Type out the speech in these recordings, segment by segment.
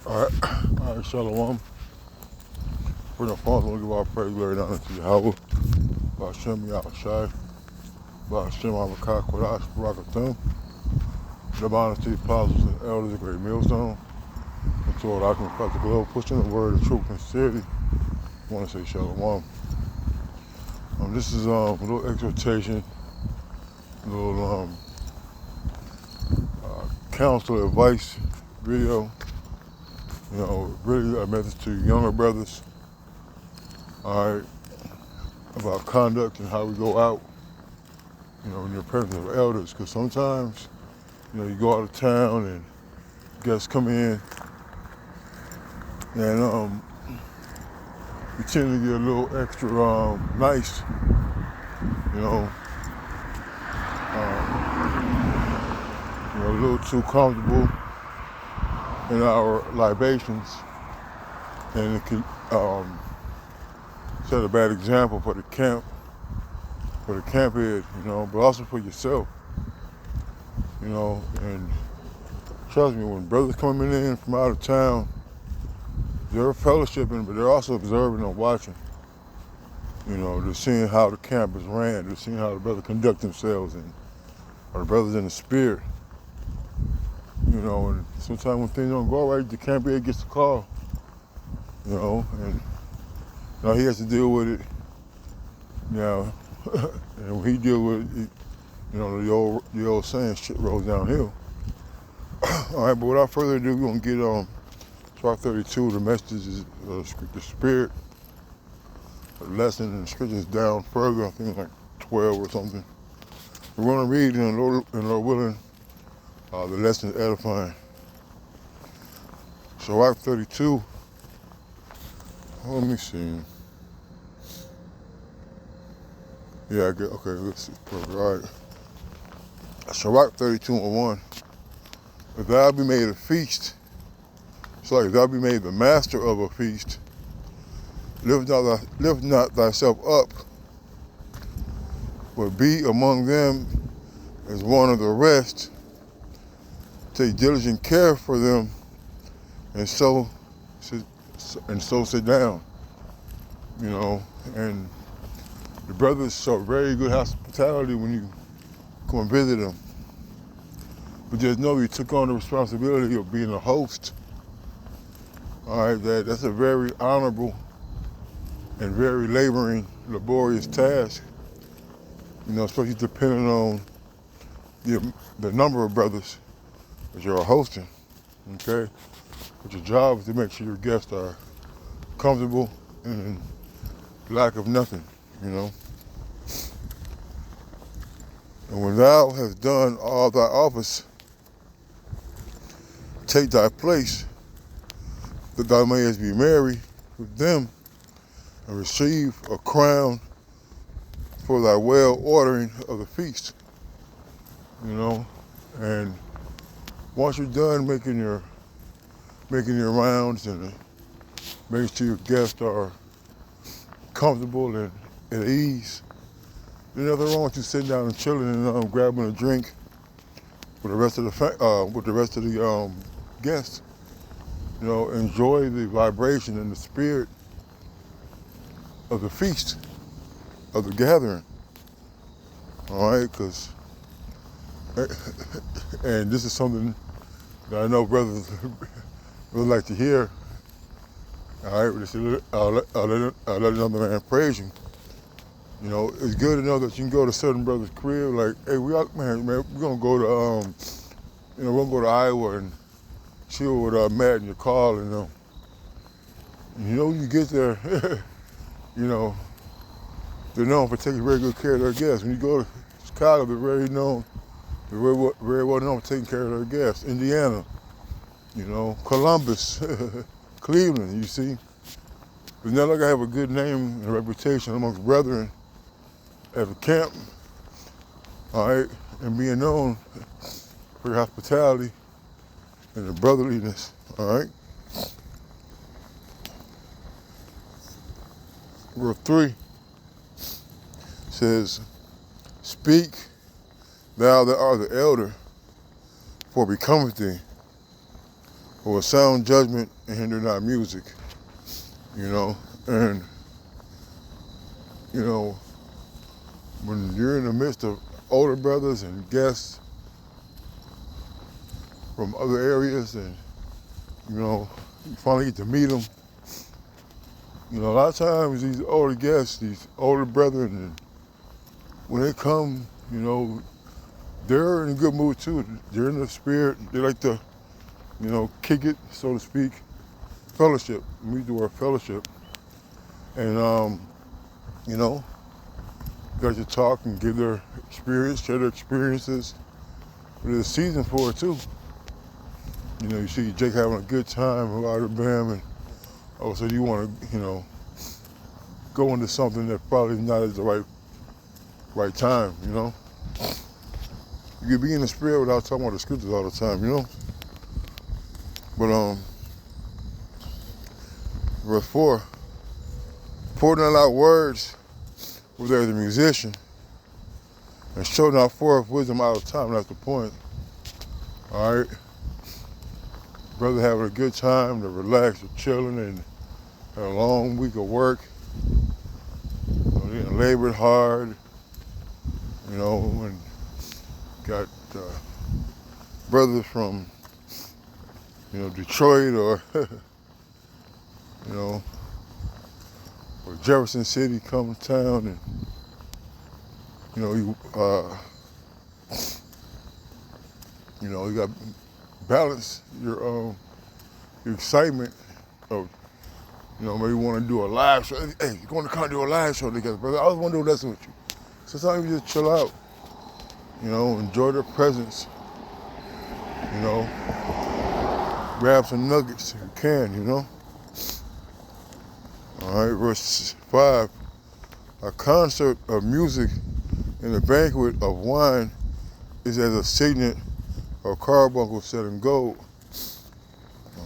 All right, Shalom. We're the father, we'll give our praise, glory, and honor to Yahweh. Ba'ashem Yahushai, Ba'ashem Avakah Kodash, Barakatum. Give honor to the apostles and elders of Great Millstone, and to all that can across the globe, pushing the word of truth and sincerity. I want to say Shalom. This is a little exhortation, a little counsel advice video. Really a message to younger brothers, all right, about conduct and how we go out, in the presence of elders. Because sometimes, you go out of town and guests come in, and you tend to get a little extra nice, you know, a little too comfortable in our libations, and it can set a bad example for the camp head, but also for yourself, and trust me, when brothers coming in from out of town, they're fellowshipping, but they're also observing and watching. They're seeing how the camp is ran, they're seeing how the brothers conduct themselves, and are the brothers in the spirit. And sometimes when things don't go right, the camp head gets the call, and he has to deal with it. And when he deals with it, the old saying, shit rolls downhill. All right, but without further ado, we're gonna get on Surah 32. The message is the spirit. The lesson and the scriptures down further. I think like 12 or something. We're gonna read, and Lord willing, the lesson is edifying. Surah 32. Let me see. Yeah, I get, okay, let's see. Perfect. All right. Surah 32 and 1. If thou be made a feast, if thou be made the master of a feast, lift not thyself up, but be among them as one of the rest. Take diligent care for them, and so sit down. And the brothers show very good hospitality when you come and visit them. But just know you took on the responsibility of being a host. All right, that's a very honorable and very laboring, laborious task. Especially depending on the number of brothers that you're hosting. Okay, but your job is to make sure your guests are comfortable and lack of nothing. And when thou hast done all thy office, take thy place, that thou mayest be merry with them, and receive a crown for thy well ordering of the feast. And once you're done making your rounds and making sure your guests are comfortable and at ease, there's nothing wrong with you sitting down and chilling and grabbing a drink with the rest of the guests. Enjoy the vibration and the spirit of the feast, of the gathering. All right, and this is something that I know brothers would like to hear. All right, I'll let another man praise you. It's good to know that you can go to certain brothers' crib, like, hey, we're gonna go to we're gonna go to Iowa and chill with Matt and your call, and you get there, they're known for taking very good care of their guests. When you go to Chicago, they're very well known for taking care of their guests. Indiana, Columbus, Cleveland, you see. But now like I have a good name and reputation amongst brethren at the camp, all right, and being known for your hospitality and the brotherliness, all right. Verse 3 says, speak thou that art the elder, for it becometh thee. or sound judgment and hinder not music, you know. And, you know, when you're in the midst of older brothers and guests from other areas and, you know, you finally get to meet them, you know, a lot of times these older guests, these older brethren, and when they come, you know, they're in a good mood too. They're in the spirit. They like to, you know, kick it, so to speak. Fellowship. We do our fellowship. And, you know, got to talk and give their experience, share their experiences. But there's a season for it too. You know, you see Jake having a good time out of Bam, and all of a sudden you want to, you know, go into something that probably not at the right time, you know. You can be in the spirit without talking about the scriptures all the time, you know. But verse 4, pour not out words where there is a musician, and show not forth wisdom out of time. That's the point. All right. Brother having a good time, they're relaxed, they're chilling, and had a long week of work. You know, they labored hard, you know, and got brothers from, you know, Detroit or, you know, or Jefferson City come to town, and, you know, you got balance your excitement of, you know, maybe want to do a live show. Hey, you're going to come do a live show together, brother. I was want to do this with you. Sometimes you just chill out, you know, enjoy their presence, you know, grab some nuggets if you can, you know. All right, verse 5, a concert of music and a banquet of wine is as a signet of carbuncle set in gold.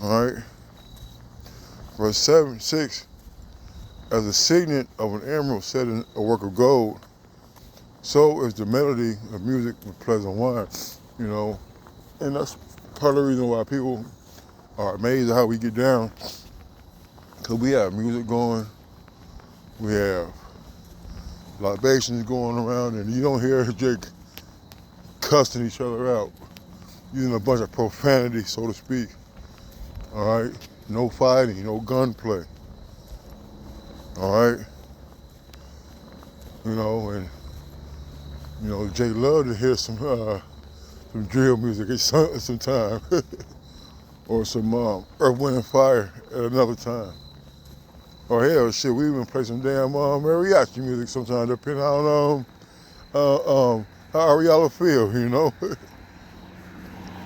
All right. Verse 6, as a signet of an emerald set in a work of gold, so is the melody of music with pleasant wine. You know, and that's part of the reason why people are amazed at how we get down. Because we have music going, we have libations going around, and you don't hear Jake cussing each other out, using a bunch of profanity, so to speak. All right, no fighting, no gunplay. All right, you know, and you know, Jake loved to hear some drill music at some time, or some Earth, Wind and Fire at another time. Or hell, shit, we even play some damn mariachi music sometimes, depending on how Ariella feel, you know.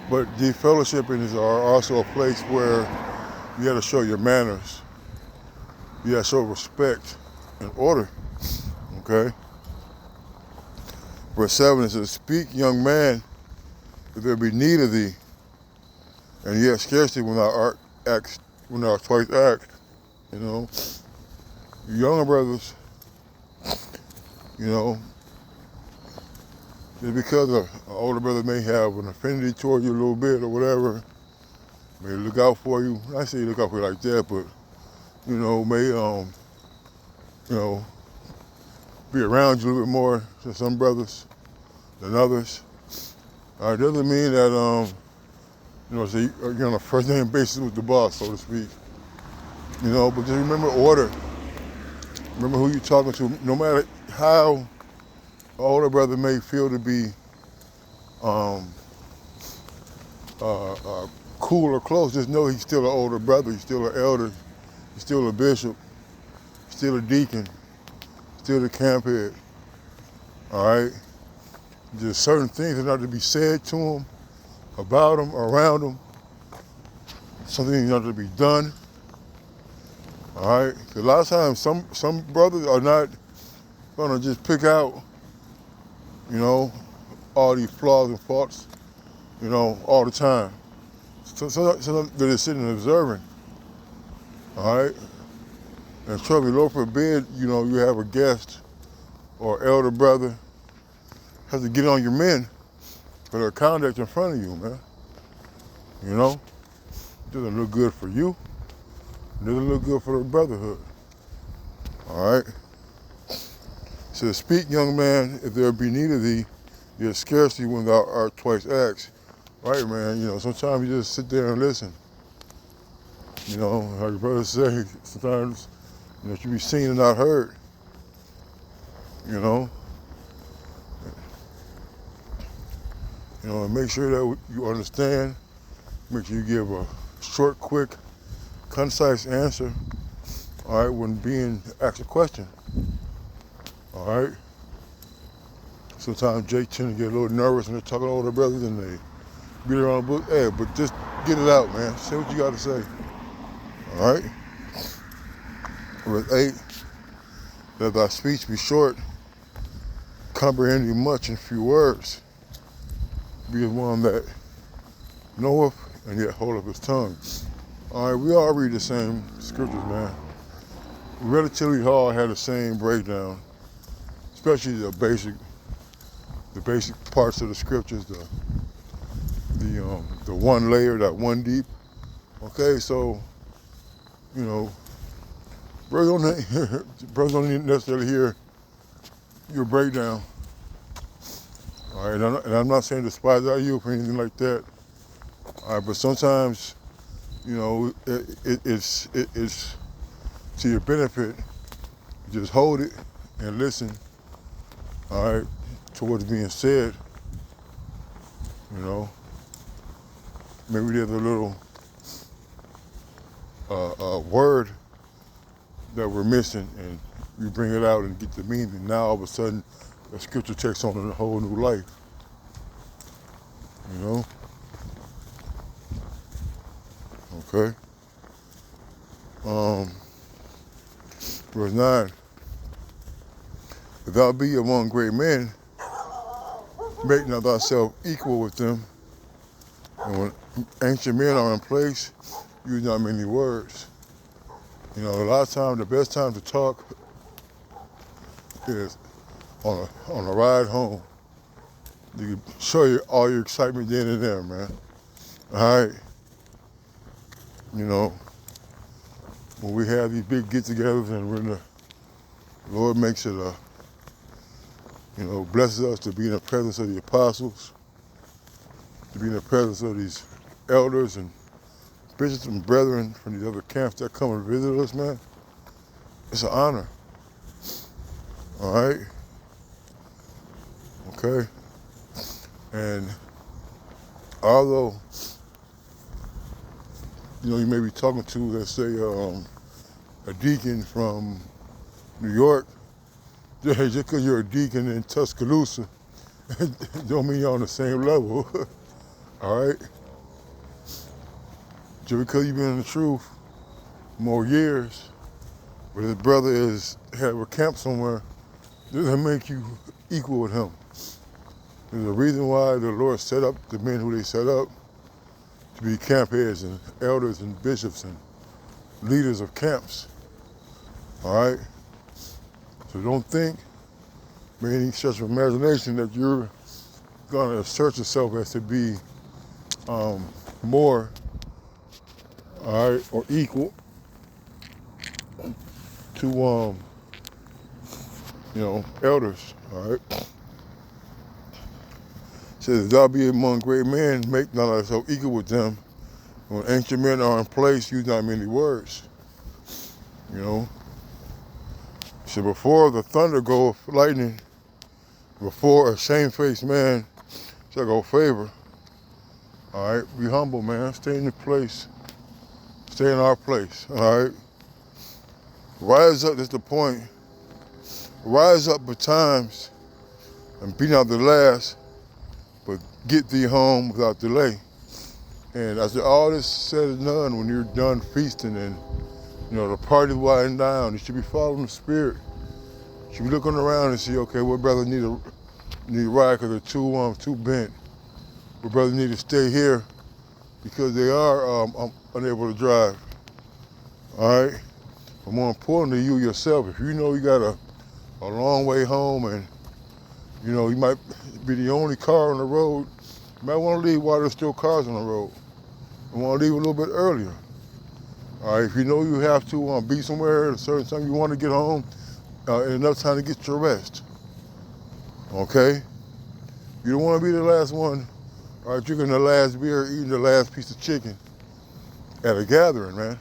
But the fellowshippings are also a place where you got to show your manners. You got to show respect and order, okay? Verse 7, it says, speak, young man, if there be need of thee, and yet scarcely when thou art twice asked, you know. Younger brothers, you know, just because an older brother may have an affinity toward you a little bit or whatever, may look out for you. I say look out for you like that, but, you know, may, you know, be around you a little bit more than some brothers than others. It doesn't mean that, you know, so you're on a first name basis with the boss, so to speak. You know, but just remember order. Remember who you're talking to. No matter how an older brother may feel to be cool or close, just know he's still an older brother, he's still an elder, he's still a bishop, he's still a deacon, still the camp head. All right? There's certain things that are to be said to him, about him, around him, something not to be done. All right? 'Cause a lot of times some brothers are not gonna just pick out, you know, all these flaws and faults, you know, all the time. So they're just sitting and observing. All right? And trust me, Lord forbid, you know, you have a guest or elder brother has to get on your men for their conduct in front of you, man. You know? Doesn't look good for you. Doesn't look good for the brotherhood. All right. So speak, young man, if there be need of thee, yet scarcely when thou art twice asked. Right, man. Sometimes you just sit there and listen. Like your brother say, sometimes you be seen and not heard. And make sure that you understand. Make sure you give a short, quick, concise answer. All right, when being asked a question. All right. Sometimes Jake tend to get a little nervous when they're talking to older brothers and they beat around the bush. Hey, but just get it out, man. Say what you got to say. All right. Verse 8. Let thy speech be short, comprehending much in few words. Be one that knoweth and yet holdeth his tongue. All right, we all read the same scriptures, man. Relatively all had the same breakdown, especially the basic parts of the scriptures, the one layer, that one deep. Okay, so brothers don't necessarily hear your breakdown. All right, and I'm not saying despise you or anything like that. All right, but sometimes, it's to your benefit. Just hold it and listen. All right, to what's being said. Maybe there's a little word that we're missing, and you bring it out and get the meaning. Now all of a sudden, the scripture takes on a whole new life. Okay. Verse 9. If thou be among great men, make not thyself equal with them. And when ancient men are in place, use not many words. A lot of times, the best time to talk is on a ride home. You can show you all your excitement then and there, man. All right. When we have these big get-togethers and when the Lord makes it blesses us to be in the presence of the apostles, to be in the presence of these elders and bishops and brethren from these other camps that come and visit us, man. It's an honor. All right? Okay? And although, you may be talking to, let's say, a deacon from New York, just because you're a deacon in Tuscaloosa, don't mean you're on the same level. All right? Just because you've been in the truth more years, but his brother have a camp somewhere, doesn't make you equal with him. There's a reason why the Lord set up the men who they set up to be camp heads and elders and bishops and leaders of camps. All right? So don't think by any stretch of imagination that you're going to assert yourself as to be more, all right, or equal to elders. All right. It says, thou be among great men, make not thyself equal with them. When ancient men are in place, use not many words. So before the thunder goeth lightning, before a shamefaced man shall go favor. All right, be humble, man. Stay in the place. Stay in our place. All right. Rise up. That's the point. Rise up betimes and be not the last, but get thee home without delay. And after all this said and done, when you're done feasting and the party's winding down, you should be following the Spirit. You should be looking around and see, okay, what brother need a ride because they're too bent. What brother need to stay here because they are unable to drive. All right. But more importantly, you yourself, if you know you got a long way home and you might be the only car on the road, you might want to leave while there's still cars on the road. and want to leave a little bit earlier. All right, if you know you have to be somewhere at a certain time, you want to get home enough time to get your rest. Okay? You don't want to be the last one, all right, drinking the last beer, eating the last piece of chicken at a gathering, man.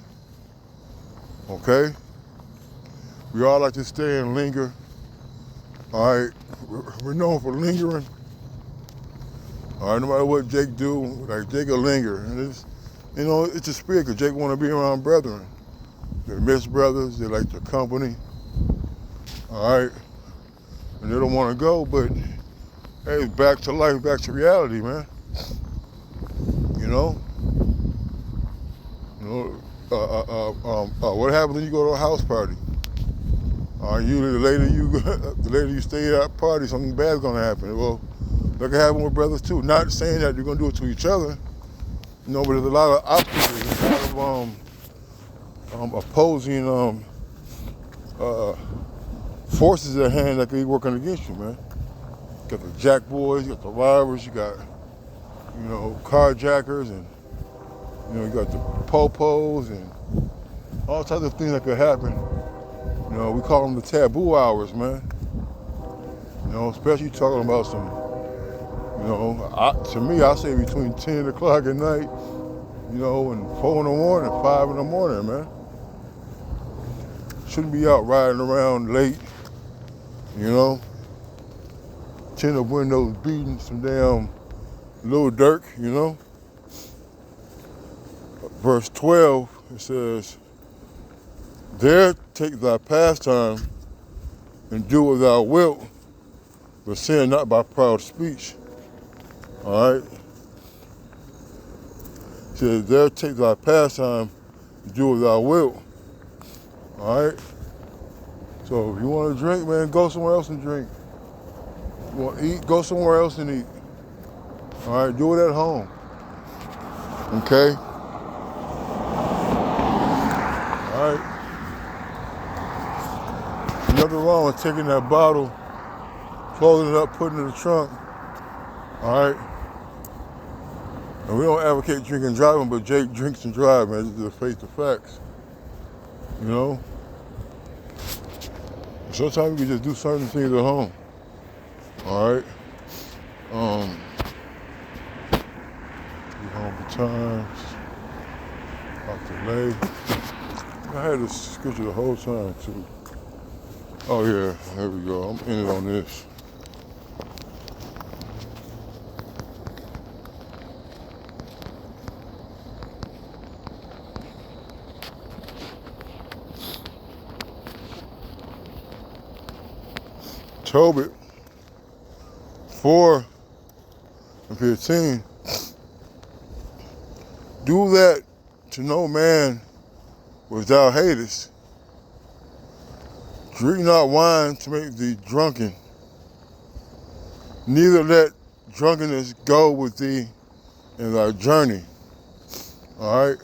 Okay? We all like to stay and linger. All right, we're known for lingering. All right, no matter what Jake do, like Jake will linger. And it's, you know, it's a spirit, because Jake want to be around brethren. They miss brothers, they like their company. All right, and they don't want to go, but hey, back to life, back to reality, man. You know? What happens when you go to a house party? Usually the later you stay at a party, something bad's gonna happen. Well, that can happen with brothers too. Not saying that you're gonna do it to each other, you know, but there's a lot of obstacles, there's a lot of opposing forces at hand that can be working against you, man. You got the jack boys, you got the robbers, you got, you know, carjackers, and you know, you got the popos and all types of things that could happen. You know, we call them the taboo hours, man. You know, especially talking about some, you know, to me, I say between 10 o'clock at night, you know, and 4 in the morning, 5 in the morning, man. Shouldn't be out riding around late, you know. Tin of windows beating some damn Lil Durk, you know. Verse 12, it says, "There take thy pastime and do what thou wilt, but sin not by proud speech." All right. It says, "There take thy pastime and do what thou wilt." All right. So if you want to drink, man, go somewhere else and drink. You want to eat, go somewhere else and eat. All right. Do it at home. Okay. All right. Nothing wrong with taking that bottle, closing it up, putting it in the trunk. All right. And we don't advocate drinking and driving, but Jake drinks and drives, man. This is the face of facts. You know? Sometimes you can just do certain things at home. All right? Be home for times. Off the lay. I had this scripture the whole time, too. Oh, yeah. There we go. I'm in it on this. Tobit 4 and 15. "Do that to no man which thou hatest. Drink not wine to make thee drunken. Neither let drunkenness go with thee in thy journey." All right?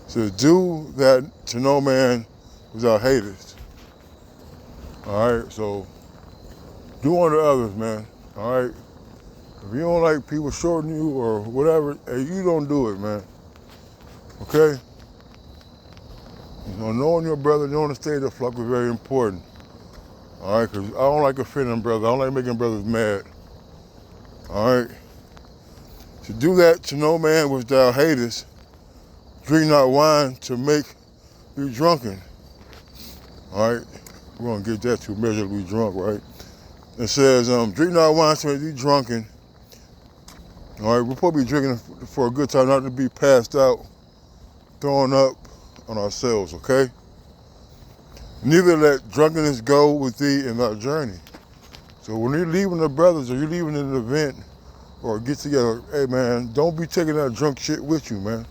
So do that to no man which thou hatest. All right? So do unto others, man. All right? If you don't like people shorting you or whatever, hey, you don't do it, man. Okay? You know, knowing your brother, knowing the state of flux is very important. All right? Because I don't like offending brothers. I don't like making brothers mad. All right? To do that to no man which thou hatest, drink not wine to make thee drunken. All right? We're going to get that to measurably drunk, right? It says, drink not wine to make thee drunken. All right, we're supposed to be drinking for a good time, not to be passed out, throwing up on ourselves, okay? Neither let drunkenness go with thee in thy journey. So when you're leaving the brothers or you're leaving an event or a get together, hey man, don't be taking that drunk shit with you, man.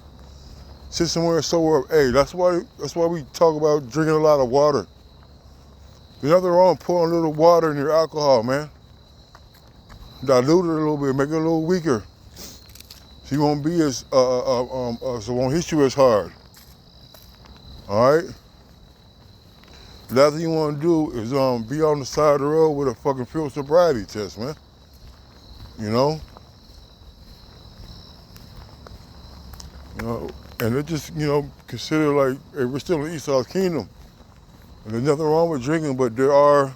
Sit somewhere sober up. Hey, that's why we talk about drinking a lot of water. There's nothing wrong with pouring a little water in your alcohol, man. Dilute it a little bit, make it a little weaker. So you won't be as, so it won't hit you as hard. All right? The last thing you want to do is be on the side of the road with a fucking field sobriety test, man. You know? You know, and it just, consider like, hey, we're still in Esau's kingdom. And there's nothing wrong with drinking, but there are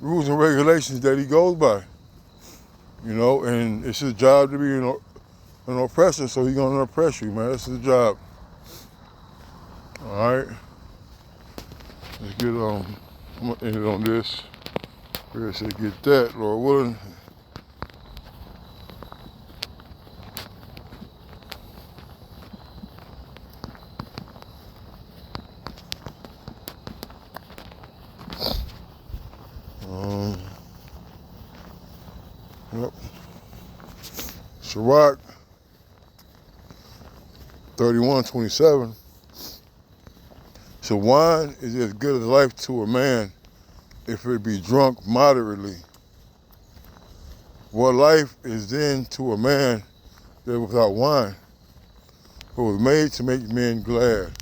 rules and regulations that he goes by. And it's his job to be an oppressor, so he's gonna oppress you, man. That's his job. All right. Let's get I'm gonna end it on this. We're gonna get that, Lord willing. Yep. Sirach 31:27. So wine is as good as life to a man if it be drunk moderately. What life is then to a man that without wine, but was made to make men glad.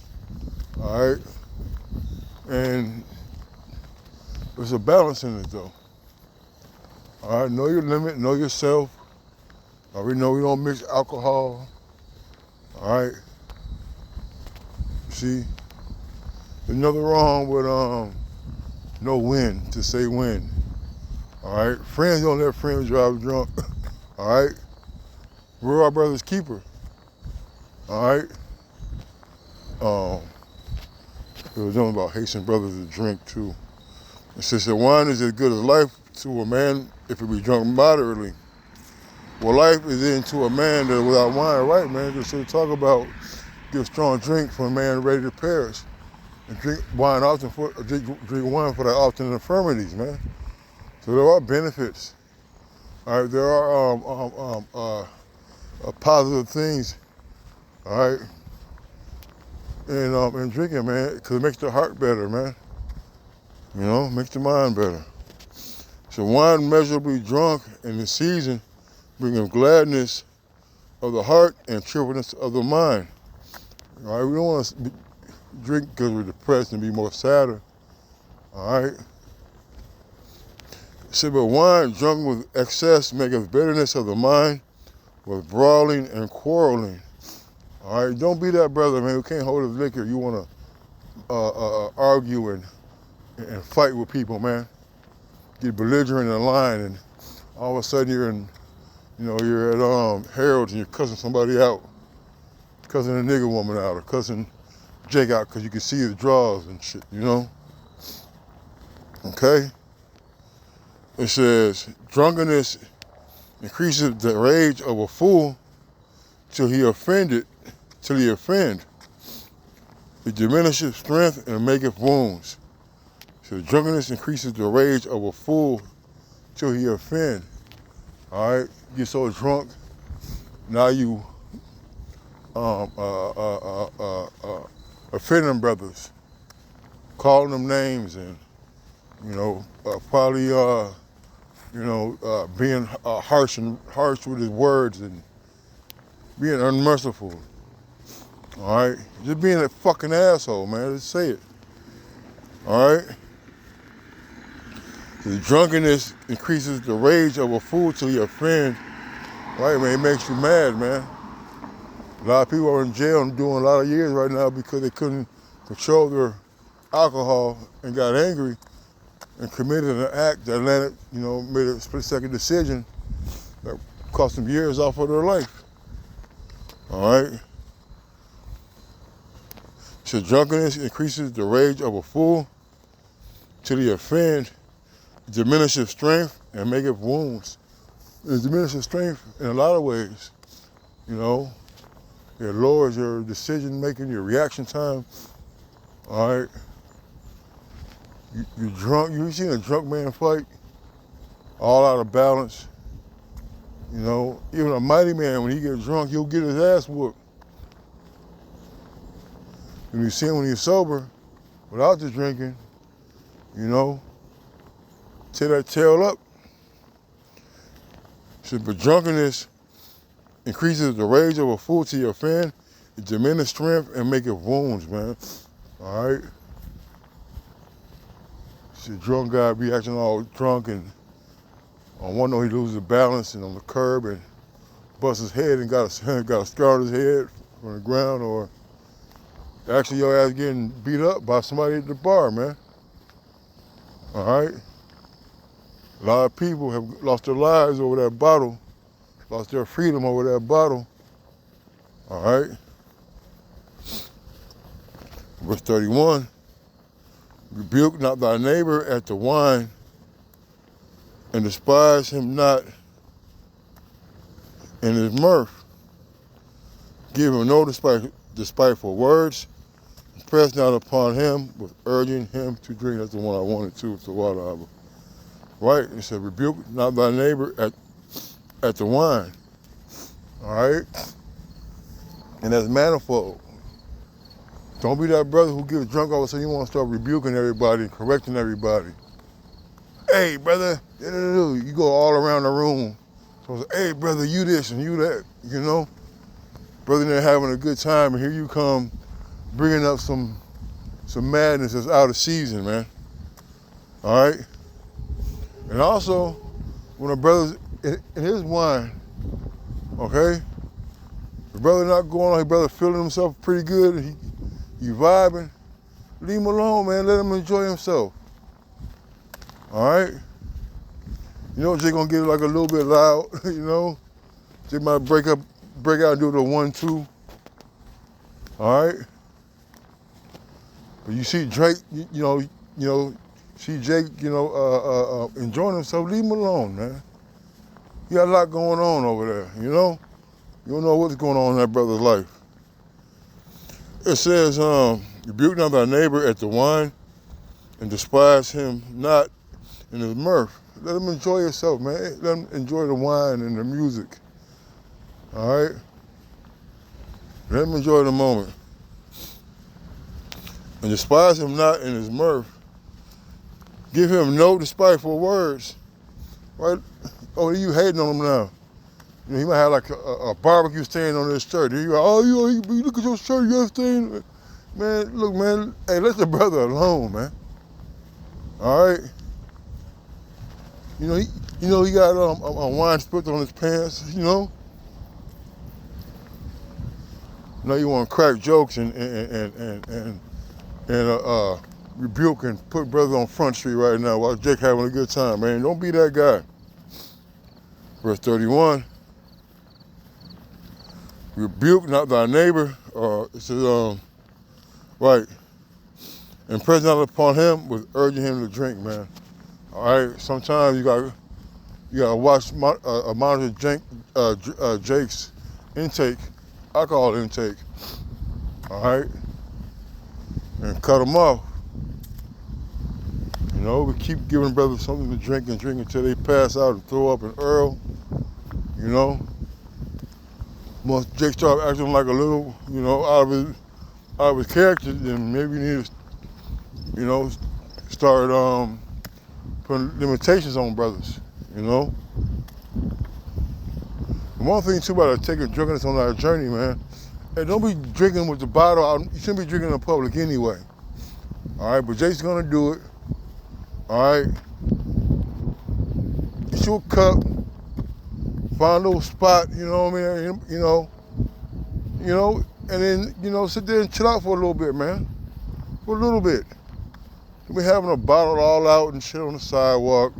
All right? And there's a balance in it though. All right, know your limit, know yourself. We know we don't mix alcohol. All right. See, there's nothing wrong with know when to say when. All right. Friends don't let friends drive drunk. All right. We're our brother's keeper. All right. It was something about Haitian brothers that drink too. It says that wine is as good as life to a man if it be drunk moderately. Well, life is into a man that without wine, right, man? Just to talk about give strong drink for a man ready to perish. And drink wine drink wine for their often infirmities, man. So there are benefits. All right, there are positive things, all right, in drinking, man, because it makes the heart better, man. Makes the mind better. So wine measurably drunk in the season bringing gladness of the heart and cheerfulness of the mind. All right, we don't want to drink because we're depressed and be more sadder. All right. So, but wine drunk with excess maketh bitterness of the mind, with brawling and quarreling. All right, don't be that brother, man, who can't hold his liquor. You want to argue and fight with people, man. Get belligerent in line, and all of a sudden you're at Harold's and you're cussing somebody out, cussing a nigger woman out, or cussing Jake out because you can see his drawers and shit, Okay? It says, drunkenness increases the rage of a fool till he offend. It diminishes strength and maketh wounds. So drunkenness increases the rage of a fool till he offend. All right? You get so drunk, now you offending brothers, calling them names, and probably being harsh with his words and being unmerciful. All right, just being a fucking asshole, man. Just say it. All right. The drunkenness increases the rage of a fool till he offend. Right, man. It makes you mad, man. A lot of people are in jail and doing a lot of years right now because they couldn't control their alcohol and got angry and committed an act that landed, made a split-second decision that cost them years off of their life. All right? So drunkenness increases the rage of a fool till he offend, diminishes strength, and maketh wounds. It diminishes strength in a lot of ways, It lowers your decision-making, your reaction time. All right? You're drunk. You've seen a drunk man fight, all out of balance. Even a mighty man, when he gets drunk, he'll get his ass whooped. When you see him when he's sober, without the drinking, tear that tail up. So, but drunkenness increases the rage of a fool to your offend. It diminishes strength and maketh wounds, man. All right? See, a drunk guy be acting all drunk, and on one note he loses balance and on the curb and busts his head and got a scar on his head on the ground, or actually your ass getting beat up by somebody at the bar, man. All right? A lot of people have lost their lives over that bottle, lost their freedom over that bottle. All right? Verse 31, rebuke not thy neighbor at the wine, and despise him not in his mirth. Give him no despiteful words. Press not upon him with urging him to drink. That's the one I wanted to, it's the water harbor. Right? It said, rebuke not thy neighbor at the wine. All right? And that's manifold. Don't be that brother who gets drunk all of a sudden you want to start rebuking everybody and correcting everybody. Hey, brother, you go all around the room. So, hey, brother, you this and you that, you know? Brother, they're having a good time, and here you come bringing up some madness that's out of season, man. All right? And also, when a brother's in his wine, okay? The brother not going on, his brother feeling himself pretty good, and he vibing, leave him alone, man. Let him enjoy himself. All right? You know, Jay gonna get like a little bit loud, you know? Jay might break out and do the 1-2. All right? But you see Drake, you know, see Jake, enjoying himself, leave him alone, man. He got a lot going on over there, you know? You don't know what's going on in that brother's life. It says, rebuke not thy neighbor at the wine, and despise him not in his mirth. Let him enjoy himself, man. Let him enjoy the wine and the music. All right? Let him enjoy the moment. And despise him not in his mirth. Give him no despiteful words. Right? Oh, you hating on him now. You know, he might have like a barbecue stain on his shirt. You go, oh, you look at your shirt, you have stain. Man, look, man, hey, let the brother alone, man. All right? You know, he got a wine spit on his pants, you know? Now you want to crack jokes and rebuke and put brother on Front Street right now while Jake having a good time, man. Don't be that guy. Verse 31, rebuke not thy neighbor, it says, right, and press not upon him with urging him to drink, man. All right, sometimes you gotta watch monitor Jake's intake, alcohol intake. All right, and cut him off. You know, we keep giving brothers something to drink until they pass out and throw up and Earl. You know, once Jake start acting like a little, you know, out of his character, then maybe we need to, you know, start putting limitations on brothers. You know. And one thing too about taking drunkenness on our journey, man. Hey, don't be drinking with the bottle out. You shouldn't be drinking in public anyway. All right, but Jake's gonna do it. All right. Get you a cup. Find a little spot, you know what I mean? You know, and then, you know, sit there and chill out for a little bit, man. For a little bit. We're having a bottle all out and shit on the sidewalk.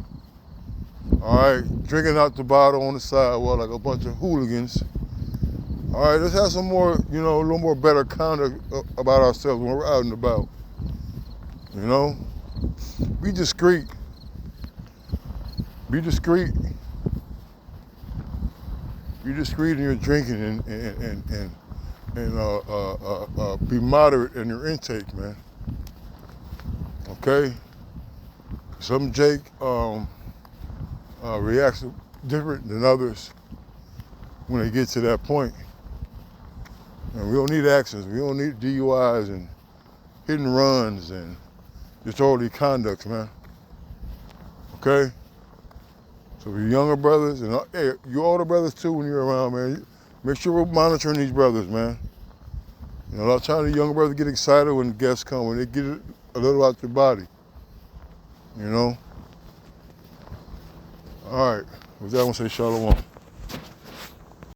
All right, drinking out the bottle on the sidewalk like a bunch of hooligans. All right, let's have some more, you know, a little more better conduct about ourselves when we're out and about. You know? Be discreet. Be discreet. Be discreet in your drinking and be moderate in your intake, man. Okay? Some Jake reacts different than others when they get to that point. And we don't need accidents. We don't need DUIs and hit and runs and disorderly conduct, man. Okay? So for younger brothers, and hey, you older brothers too when you're around, man, make sure we're monitoring these brothers, man. You know, a lot of times the younger brothers get excited when guests come, when they get it a little out their body. You know? All right. With that, I want to say shalom.